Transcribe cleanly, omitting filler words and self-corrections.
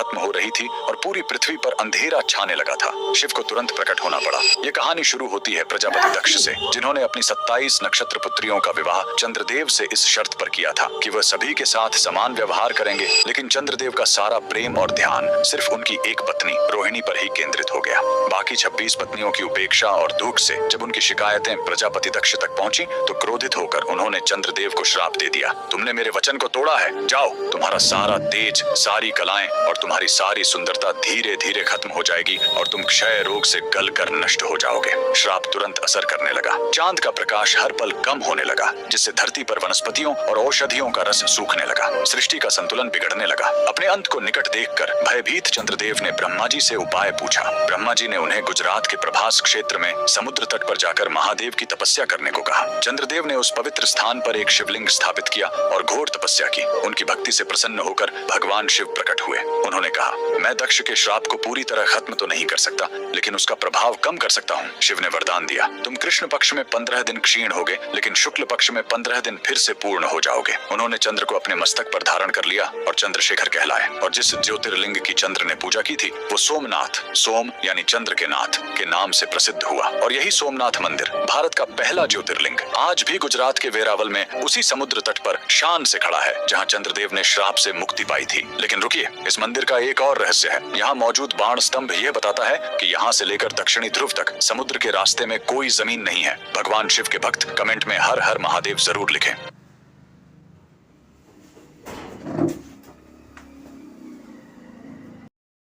खत्म हो रही थी और पूरी पृथ्वी पर अंधेरा छाने लगा था। शिव को तुरंत प्रकट होना पड़ा। ये कहानी शुरू होती है प्रजापति दक्ष से, जिन्होंने अपनी 27 नक्षत्र पुत्रियों का विवाह चंद्रदेव से इस शर्त पर किया था कि वह सभी के साथ समान व्यवहार करेंगे, लेकिन चंद्रदेव का सारा प्रेम और ध्यान सिर्फ उनकी एक पत्नी रोहिणी पर ही केंद्रित हो गया। बाकी 26 पत्नियों की उपेक्षा और दुख से जब उनकी शिकायतें प्रजापति दक्ष तक पहुंची तो क्रोधित होकर उन्होंने चंद्रदेव को श्राप दे दिया। तुमने मेरे वचन को तोड़ा है, जाओ, तुम्हारा सारा तेज, सारी कलाएं और तुम्हारी सारी सुंदरता धीरे धीरे खत्म हो जाएगी और तुम क्षय रोग से गलकर नष्ट हो जाओगे। श्राप तुरंत असर करने लगा। चांद का प्रकाश हर पल कम होने लगा, जिससे धरती पर वनस्पतियों और औषधियों का रस सूखने लगा। सृष्टि का संतुलन बिगड़ने लगा। अपने अंत को निकट देखकर भयभीत चंद्रदेव ने ब्रह्मा जी से उपाय पूछा। ब्रह्मा जी ने उन्हें गुजरात के प्रभास क्षेत्र में समुद्र तट पर जाकर महादेव की तपस्या करने को कहा। चंद्रदेव ने उस पवित्र स्थान पर एक शिवलिंग स्थापित किया और घोर तपस्या की। उनकी भक्ति से प्रसन्न होकर भगवान शिव प्रकट हुए। उन्होंने कहा, मैं दक्ष के श्राप को पूरी तरह खत्म तो नहीं कर सकता, लेकिन उसका प्रभाव कम कर सकता हूँ। शिव ने वरदान दिया, तुम कृष्ण पक्ष में 15 दिन क्षीण होगे, लेकिन शुक्ल पक्ष में 15 दिन फिर से पूर्ण हो जाओगे। उन्होंने चंद्र को अपने मस्तक पर धारण कर लिया और चंद्रशेखर कहलाए। और जिस ज्योतिर्लिंग की चंद्र ने पूजा की थी वो सोमनाथ, सोम यानी चंद्र के नाथ के नाम से प्रसिद्ध हुआ। और यही सोमनाथ मंदिर भारत का पहला ज्योतिर्लिंग आज भी गुजरात के वेरावल में उसी समुद्र तट पर शान से खड़ा है जहाँ चंद्रदेव ने श्राप से मुक्ति पाई थी। लेकिन रुकिए, इस मंदिर का एक और रहस्य है। यहाँ मौजूद बाण स्तंभ यह बताता है कि यहाँ से लेकर दक्षिणी ध्रुव तक समुद्र के रास्ते में कोई जमीन नहीं है। भगवान शिव के भक्त कमेंट में हर हर महादेव जरूर लिखें।